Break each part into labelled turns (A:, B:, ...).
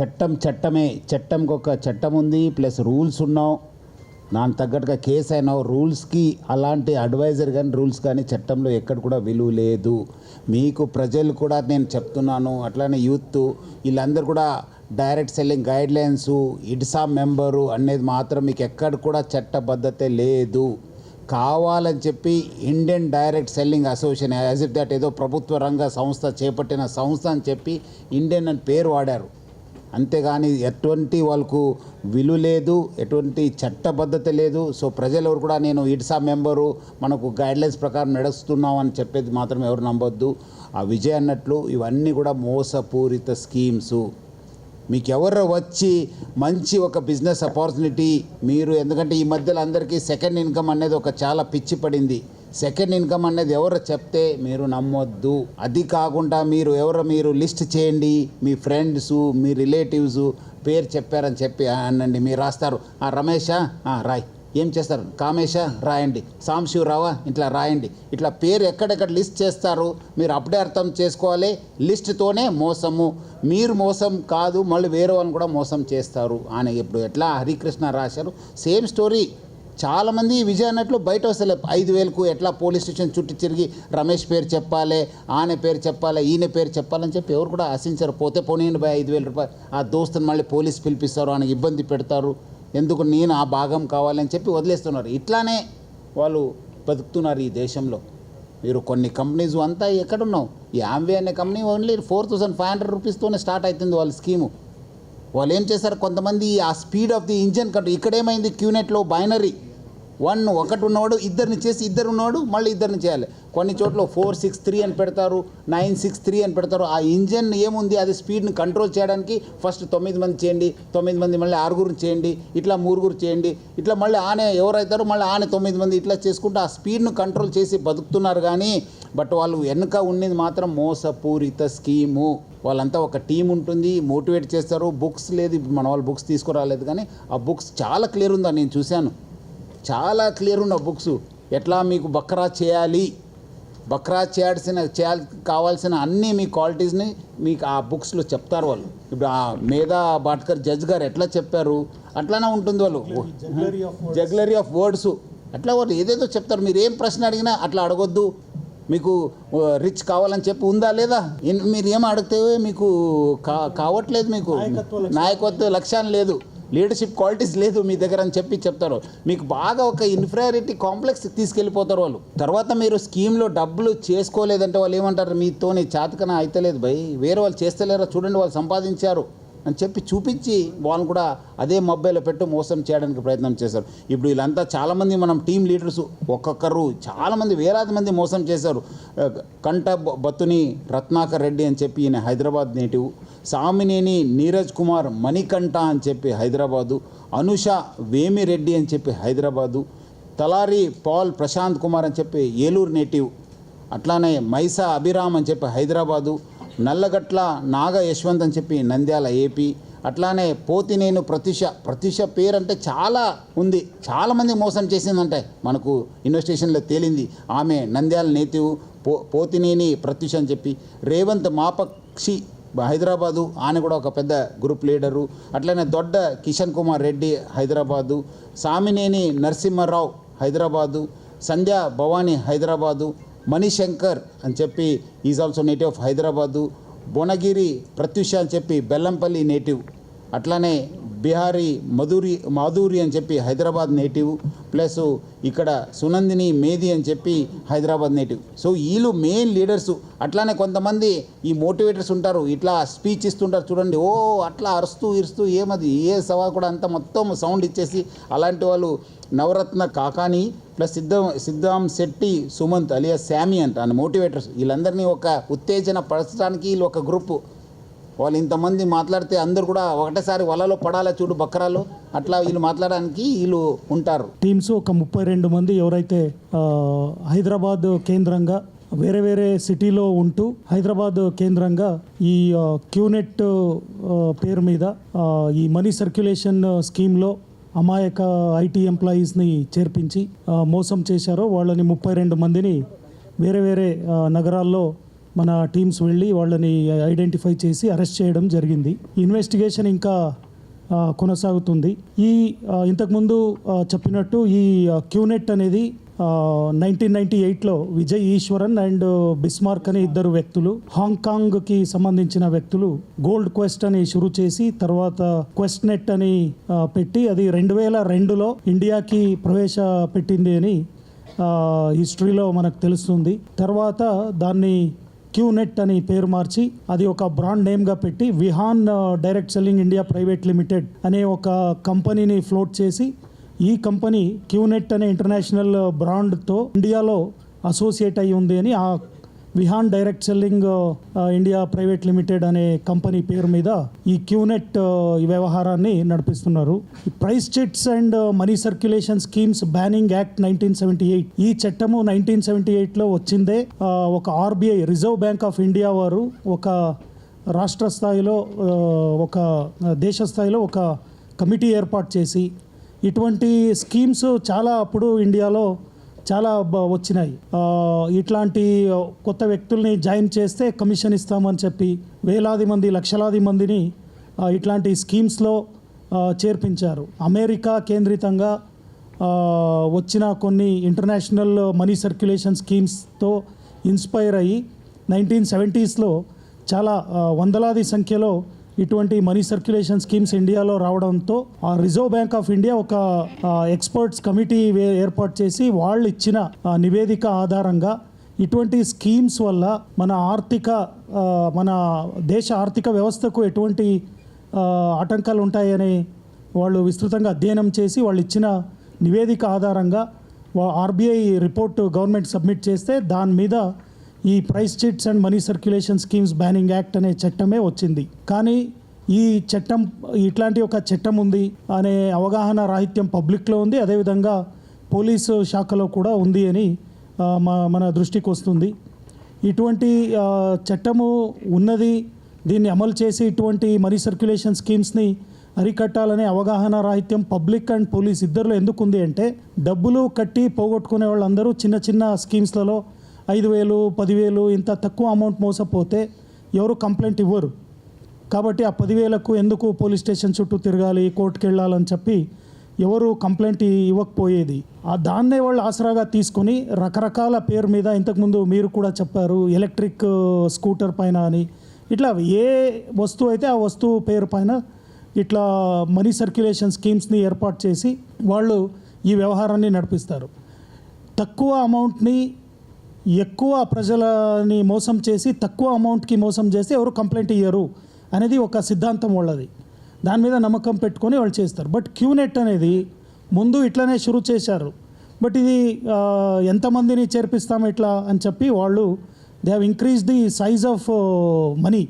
A: చట్టం చట్టమే, చట్టంకి ఒక చట్టం ఉంది, ప్లస్ రూల్స్ ఉన్నావు, దానికి తగ్గట్టుగా కేసు అయినావు. రూల్స్కి అలాంటి అడ్వైజర్ కానీ రూల్స్ కానీ చట్టంలో ఎక్కడ కూడా విలువ లేదు. మీకు ప్రజలు కూడా నేను చెప్తున్నాను, అట్లానే యూత్ వీళ్ళందరూ కూడా డైరెక్ట్ సెల్లింగ్ గైడ్లైన్స్, ఇడ్సా మెంబరు అనేది మాత్రం మీకు ఎక్కడ కూడా చట్టబద్ధత లేదు. కావాలని చెప్పి Indian direct selling association as if that ఏదో ప్రభుత్వ రంగ సంస్థ చేపట్టిన సంస్థ అని చెప్పి ఇండియన్ అని పేరు వాడారు. అంతేగాని ఎటువంటి వాళ్ళకు విలువ లేదు, ఎటువంటి చట్టబద్ధత లేదు. సో ప్రజలు కూడా నేను ఇడ్సా మెంబరు మనకు గైడ్లైన్స్ ప్రకారం నడుస్తున్నాం అని చెప్పేది మాత్రం ఎవరు నమ్మొద్దు. ఆ విజయ్ అన్నట్లు ఇవన్నీ కూడా మోసపూరిత స్కీమ్సు. మీకు ఎవరు వచ్చి మంచి ఒక బిజినెస్ ఆపర్చునిటీ మీరు, ఎందుకంటే ఈ మధ్యలో అందరికీ సెకండ్ ఇన్కమ్ అనేది ఒక చాలా పిచ్చి పడింది. సెకండ్ ఇన్కమ్ అనేది ఎవరు చెప్తే మీరు నమ్మొద్దు. అది కాకుండా మీరు లిస్ట్ చేయండి, మీ ఫ్రెండ్స్ మీ రిలేటివ్స్ పేరు చెప్పారని చెప్పి అనండి. మీరు రాస్తారు, రమేషా రాయ్, ఏం చేస్తారు, కామేషా రాయండి, సాంశివరావా ఇట్లా రాయండి. ఇట్లా పేరు ఎక్కడెక్కడ లిస్ట్ చేస్తారు, మీరు అప్పుడే అర్థం చేసుకోవాలి. లిస్ట్తోనే మోసము, మీరు మోసం కాదు, మళ్ళీ వేరే వాళ్ళని కూడా మోసం చేస్తారు అని. ఇప్పుడు ఎట్లా హరికృష్ణ రాశారు సేమ్ స్టోరీ. చాలామంది విజయ్ అన్నట్లు బయట వస్తలే 5,000కు ఎట్లా పోలీస్ స్టేషన్ చుట్టూ తిరిగి రమేష్ పేరు చెప్పాలి, ఆయన పేరు చెప్పాలి, ఈయన పేరు చెప్పాలని చెప్పి ఎవరు కూడా ఆశించారు. పోతే పోనీయండి 5,000 రూపాయలు, ఆ దోస్తుని మళ్ళీ పోలీస్ పిలిపిస్తారు, ఆయన ఇబ్బంది పెడతారు, ఎందుకు నేను ఆ భాగం కావాలని చెప్పి వదిలేస్తున్నారు. ఇట్లానే వాళ్ళు బతుకుతున్నారు ఈ దేశంలో. మీరు కొన్ని కంపెనీస్ అంతా ఎక్కడున్నావు, ఈ ఆమ్వే అనే కంపెనీ ఓన్లీ 4,500 రూపీస్తోనే స్టార్ట్ అవుతుంది వాళ్ళ స్కీము. వాళ్ళు ఏం చేశారు, కొంతమంది ఆ speed of the engine control. ఇక్కడేమైంది, క్యూనెట్లో బైనరీ ఒకటి ఉన్నవాడు ఇద్దరిని చేసి, ఇద్దరు ఉన్నవాడు మళ్ళీ ఇద్దరిని చేయాలి. కొన్ని చోట్ల 463 అని పెడతారు, 963 అని పెడతారు. ఆ ఇంజన్ ఏముంది, అది స్పీడ్ని కంట్రోల్ చేయడానికి ఫస్ట్ 9 మంది చేయండి, 9 మంది మళ్ళీ 6 చేయండి, ఇట్లా 3 చేయండి, ఇట్లా మళ్ళీ ఆనే ఎవరైతారో మళ్ళీ ఆనే 9 మంది ఇట్లా చేసుకుంటూ ఆ స్పీడ్ను కంట్రోల్ చేసి బతుకుతున్నారు. కానీ బట్ వాళ్ళు వెనుక ఉన్నది మాత్రం మోసపూరిత స్కీము. వాళ్ళంతా ఒక టీం ఉంటుంది, మోటివేట్ చేస్తారు. బుక్స్ లేదు, మన వాళ్ళు బుక్స్ తీసుకురాలేదు, కానీ ఆ బుక్స్ చాలా క్లియర్ ఉందా, నేను చూశాను, చాలా క్లియర్ ఉన్న బుక్స్. ఎట్లా మీకు బక్రా చేయాలి, బక్రా కావాల్సిన అన్ని మీ క్వాలిటీస్ని మీకు ఆ బుక్స్లో చెప్తారు వాళ్ళు. ఇప్పుడు ఆ మేధా భాట్కర్ జడ్జ్ గారు ఎట్లా చెప్పారు అట్లానే ఉంటుంది. వాళ్ళు జగ్లరీ ఆఫ్ వర్డ్స్ అట్లా వాళ్ళు ఏదేదో చెప్తారు. మీరు ఏం ప్రశ్న అడిగినా అట్లా అడగొద్దు. మీకు రిచ్ కావాలని చెప్పి ఉందా లేదా, మీరు ఏం అడిగితే మీకు కావట్లేదు, మీకు నాయకత్వ లక్ష్యాన్ని లేదు, లీడర్షిప్ క్వాలిటీస్ లేదు మీ దగ్గర అని చెప్పి చెప్తారు. మీకు బాగా ఒక ఇన్ఫీరియారిటీ కాంప్లెక్స్ తీసుకెళ్ళిపోతారు వాళ్ళు. తర్వాత మీరు స్కీమ్లో డబ్బులు చేసుకోలేదంటే వాళ్ళు ఏమంటారు, మీతోని చాతకన అయితలేదు భయ్, వేరే వాళ్ళు చేస్తలేరా చూడండి వాళ్ళు సంపాదించారు అని చెప్పి చూపించి వాళ్ళని కూడా అదే మొబైల్లో పెట్టి మోసం చేయడానికి ప్రయత్నం చేశారు. ఇప్పుడు వీళ్ళంతా చాలామంది మనం టీం లీడర్స్ ఒక్కొక్కరు చాలామంది వేలాది మంది మోసం చేశారు. కంట బత్తుని రత్నాకర్ రెడ్డి అని చెప్పి ఈయన హైదరాబాద్ నేటివ్, సామినేని నీరజ్ కుమార్ మణికంఠ అని చెప్పి హైదరాబాదు, అనుష వేమిరెడ్డి అని చెప్పి హైదరాబాదు, తలారి పాల్ ప్రశాంత్ కుమార్ అని చెప్పి ఏలూరు నేటివ్, అట్లానే మైసా అభిరామ్ అని చెప్పి హైదరాబాదు, నల్లగట్ల నాగ యశ్వంత్ అని చెప్పి నంద్యాల ఏపీ, అట్లానే పోతినేను ప్రత్యూష పేరు అంటే చాలా ఉంది, చాలామంది మోసం చేసిందంటే మనకు ఇన్వెస్టిగేషన్లో తేలింది. ఆమె నంద్యాల నేటివ్, పోతినేని ప్రత్యూష అని చెప్పి, రేవంత్ మాపక్షి హైదరాబాదు, ఆయన కూడా ఒక పెద్ద గ్రూప్ లీడరు, అట్లనే దొడ్డ కిషన్ కుమార్ రెడ్డి హైదరాబాదు, సామినేని నరసింహారావు హైదరాబాదు, సంధ్య భవానీ హైదరాబాదు, మణిశంకర్ అని చెప్పి is also native of Hyderabad, Bhuvanagiri Pratyusha అని చెప్పి బెల్లంపల్లి నేటివ్, అట్లానే బిహారీ మాధురి అని చెప్పి హైదరాబాద్ నేటివ్, ప్లస్ ఇక్కడ సునందిని మేది అని చెప్పి హైదరాబాద్ నేటివ్. సో వీళ్ళు మెయిన్ లీడర్సు. అట్లానే కొంతమంది ఈ మోటివేటర్స్ ఉంటారు, ఇట్లా స్పీచ్ ఇస్తుంటారు చూడండి, అట్లా అరుస్తూ ఇరుస్తూ ఏమది ఏ సవా కూడా అంతా మొత్తం సౌండ్ ఇచ్చేసి, అలాంటి వాళ్ళు నవరత్న కాకాని ప్లస్ సిద్ధాం శెట్టి సుమంత్ అలియా శామి అంట అని మోటివేటర్స్. వీళ్ళందరినీ ఒక ఉత్తేజన పరచడానికి వీళ్ళు ఒక గ్రూపు. వాళ్ళు ఇంతమంది మాట్లాడితే అందరు కూడా ఒకటేసారి వలలో పడాలా చూడు బక్రాలు, అట్లా వీళ్ళు మాట్లాడడానికి వీళ్ళు ఉంటారు.
B: టీమ్స్ ఒక 32 మంది ఎవరైతే హైదరాబాద్ కేంద్రంగా వేరే వేరే సిటీలో ఉంటూ హైదరాబాద్ కేంద్రంగా ఈ క్యూనెట్ పేరు మీద ఈ మనీ సర్క్యులేషన్ స్కీమ్లో అమాయక ఐటీ ఎంప్లాయీస్ని చేర్పించి మోసం చేశారో వాళ్ళని 32 మందిని వేరే వేరే నగరాల్లో మన టీమ్స్ వెళ్ళి వాళ్ళని ఐడెంటిఫై చేసి అరెస్ట్ చేయడం జరిగింది. ఇన్వెస్టిగేషన్ ఇంకా కొనసాగుతుంది. ఇంతకుముందు చెప్పినట్టు ఈ క్యూనెట్ అనేది 1998లో విజయ్ ఈశ్వరన్ అండ్ బిస్మార్క్ అనే ఇద్దరు వ్యక్తులు హాంకాంగ్కి సంబంధించిన వ్యక్తులు గోల్డ్ క్వెస్ట్ అని షురూ చేసి తర్వాత క్వెస్ట్ నెట్ అని పెట్టి అది 2002లో ఇండియాకి ప్రవేశపెట్టింది అని హిస్టరీలో మనకు తెలుస్తుంది. తర్వాత దాన్ని క్యూనెట్ అని పేరు మార్చి అది ఒక బ్రాండ్ నేమ్గా పెట్టి Vihaan direct selling India private limited అనే ఒక కంపెనీని ఫ్లోట్ చేసి ఈ కంపెనీ క్యూనెట్ అనే ఇంటర్నేషనల్ బ్రాండ్తో ఇండియాలో అసోసియేట్ అయి ఉంది అని ఆ Vihaan direct selling India private limited అనే కంపెనీ పేరు మీద ఈ క్యూనెట్ ఈ వ్యవహారాన్ని నడిపిస్తున్నారు. ఈ prize chits and money circulation schemes banning act 1978 ఈ చట్టము 1978లో వచ్చిందే. ఒక RBI reserve bank of India వారు ఒక రాష్ట్ర స్థాయిలో ఒక దేశ స్థాయిలో ఒక కమిటీ ఏర్పాటు చేసి ఇటువంటి స్కీమ్స్ చాలా అప్పుడు ఇండియాలో చాలా వచ్చినాయి. ఇట్లాంటి కొత్త వ్యక్తుల్ని జాయిన్ చేస్తే కమిషన్ ఇస్తామని చెప్పి వేలాది మంది లక్షలాది మందిని ఇట్లాంటి స్కీమ్స్లో చేర్పించారు. అమెరికా కేంద్రితంగా వచ్చిన కొన్ని ఇంటర్నేషనల్ మనీ సర్క్యులేషన్ స్కీమ్స్తో ఇన్స్పైర్ అయ్యి 1970స్లో చాలా వందలాది సంఖ్యలో ఇటువంటి మనీ సర్క్యులేషన్ స్కీమ్స్ ఇండియాలో రావడంతో ఆ రిజర్వ్ బ్యాంక్ ఆఫ్ ఇండియా ఒక ఎక్స్పర్ట్స్ కమిటీ ఏర్పాటు చేసి వాళ్ళు ఇచ్చిన నివేదిక ఆధారంగా ఇటువంటి స్కీమ్స్ వల్ల మన దేశ ఆర్థిక వ్యవస్థకు ఎటువంటి ఆటంకాలు ఉంటాయని వాళ్ళు విస్తృతంగా అధ్యయనం చేసి వాళ్ళు ఇచ్చిన నివేదిక ఆధారంగా ఆర్బీఐ రిపోర్టు గవర్నమెంట్ సబ్మిట్ చేస్తే దాని మీద ఈ prize chits and money circulation schemes banning act అనే చట్టమే వచ్చింది. కానీ ఈ చట్టం ఇట్లాంటి ఒక చట్టం ఉంది అనే అవగాహన రాహిత్యం పబ్లిక్లో ఉంది, అదేవిధంగా పోలీసు శాఖలో కూడా ఉంది అని మన దృష్టికి వస్తుంది. ఇటువంటి చట్టము ఉన్నది, దీన్ని అమలు చేసి ఇటువంటి మనీ సర్క్యులేషన్ స్కీమ్స్ని అరికట్టాలనే అవగాహన రాహిత్యం పబ్లిక్ అండ్ పోలీస్ ఇద్దరిలో ఎందుకు ఉంది అంటే డబ్బులు కట్టి పోగొట్టుకునే వాళ్ళందరూ చిన్న చిన్న స్కీమ్స్లలో 5,000 10,000 ఇంత తక్కువ అమౌంట్ మోసపోతే ఎవరు కంప్లైంట్ ఇవ్వరు. కాబట్టి ఆ 10,000కు ఎందుకు పోలీస్ స్టేషన్ చుట్టూ తిరగాలి, కోర్టుకు వెళ్ళాలని చెప్పి ఎవరు కంప్లైంట్ ఇవ్వకపోయేది. దాన్నే వాళ్ళు ఆసరాగా తీసుకొని రకరకాల పేరు మీద ఇంతకుముందు మీరు కూడా చెప్పారు ఎలక్ట్రిక్ స్కూటర్ పైన అని ఇట్లా ఏ వస్తువు అయితే ఆ వస్తువు పేరు పైన ఇట్లా మనీ సర్క్యులేషన్ స్కీమ్స్ని ఏర్పాటు చేసి వాళ్ళు ఈ వ్యవహారాన్ని నడిపిస్తారు. తక్కువ అమౌంట్ని ఎక్కువ ప్రజలని మోసం చేసి తక్కువ అమౌంట్కి మోసం చేస్తే ఎవరు కంప్లైంట్ ఇయ్యరు అనేది ఒక సిద్ధాంతం వాళ్ళది. దాని మీద నమ్మకం పెట్టుకొని వాళ్ళు చేస్తారు. బట్ క్యూనెట్ అనేది ముందు ఇట్లనే షురూ చేశారు. బట్ ఇది ఎంతమందిని చేర్పిస్తాం ఇట్లా అని చెప్పి వాళ్ళు they have increase the size of money.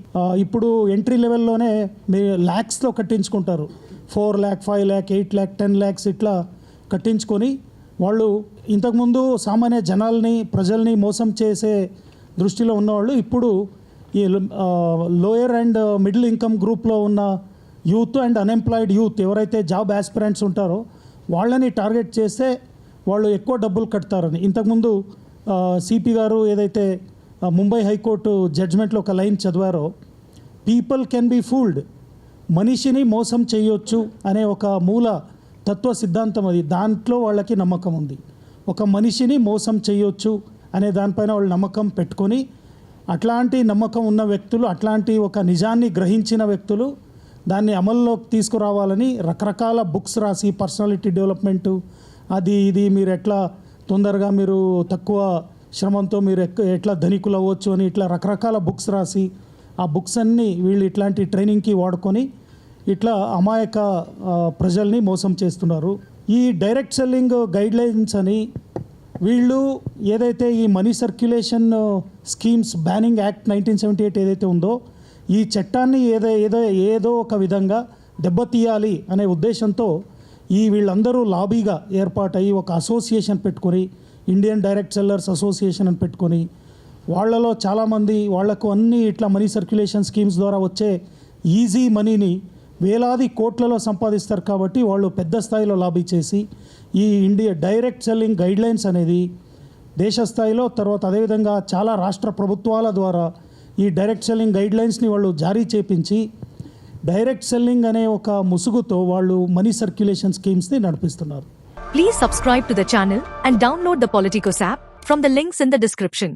B: ఇప్పుడు ఎంట్రీ లెవెల్లోనే మీరు ల్యాక్స్లో కట్టించుకుంటారు. 4 lakh 5 lakh 8 lakh 10 lakhs ఇట్లా కట్టించుకొని వాళ్ళు ఇంతకుముందు సామాన్య జనాల్ని ప్రజల్ని మోసం చేసే దృష్టిలో ఉన్నవాళ్ళు ఇప్పుడు ఈ లోయర్ అండ్ మిడిల్ ఇన్కమ్ గ్రూప్లో ఉన్న యూత్ అండ్ అన్ఎంప్లాయిడ్ యూత్ ఎవరైతే జాబ్ ఆస్పిరెంట్స్ ఉంటారో వాళ్ళని టార్గెట్ చేస్తే వాళ్ళు ఎక్కువ డబ్బులు కడతారని ఇంతకుముందు సిపి గారు ఏదైతే ముంబై హైకోర్టు జడ్జ్మెంట్లో ఒక లైన్ చదివారో, పీపుల్ కెన్ బీ ఫూల్డ్, మనిషిని మోసం చేయొచ్చు అనే ఒక మూల తత్వ సిద్ధాంతం అది. దాంట్లో వాళ్ళకి నమ్మకం ఉంది. ఒక మనిషిని మోసం చేయొచ్చు అనే దానిపైన వాళ్ళు నమ్మకం పెట్టుకొని అట్లాంటి నమ్మకం ఉన్న వ్యక్తులు, అట్లాంటి ఒక నిజాన్ని గ్రహించిన వ్యక్తులు దాన్ని అమల్లోకి తీసుకురావాలని రకరకాల బుక్స్ రాసి పర్సనాలిటీ డెవలప్మెంటు అది ఇది మీరు ఎట్లా తొందరగా మీరు తక్కువ శ్రమంతో మీరు ఎట్లా ధనికులు అవ్వచ్చు అని ఇట్లా రకరకాల బుక్స్ రాసి ఆ బుక్స్ అన్నీ వీళ్ళు ఇట్లాంటి ట్రైనింగ్కి వాడుకొని ఇట్లా అమాయక ప్రజల్ని మోసం చేస్తున్నారు. ఈ డైరెక్ట్ సెల్లింగ్ గైడ్లైన్స్ అని వీళ్ళు ఏదైతే ఈ money circulation schemes banning act 1978 ఏదైతే ఉందో ఈ చట్టాన్ని ఏదో ఒక విధంగా దెబ్బతీయాలి అనే ఉద్దేశంతో వీళ్ళందరూ లాబీగా ఏర్పాటయ్యి ఒక అసోసియేషన్ పెట్టుకొని ఇండియన్ డైరెక్ట్ సెల్లర్స్ అసోసియేషన్ అని పెట్టుకొని వాళ్ళలో చాలామంది వాళ్లకు అన్ని ఇట్లా మనీ సర్క్యులేషన్ స్కీమ్స్ ద్వారా వచ్చే ఈజీ మనీని వేలాది కోట్లలో సంపాదిస్తారు. కాబట్టి వాళ్ళు పెద్ద స్థాయిలో లాబీ చేసి ఈ ఇండియా డైరెక్ట్ సెల్లింగ్ గైడ్లైన్స్ అనేది దేశ స్థాయిలో, తర్వాత అదేవిధంగా చాలా రాష్ట్ర ప్రభుత్వాల ద్వారా ఈ డైరెక్ట్ సెల్లింగ్ గైడ్లైన్స్ని వాళ్ళు జారీ చేపించి డైరెక్ట్ సెల్లింగ్ అనే ఒక ముసుగుతో వాళ్ళు మనీ సర్క్యులేషన్ స్కీమ్స్ని నడిపిస్తున్నారు.
C: Please subscribe to the channel and download the Politicos app from the links in the description.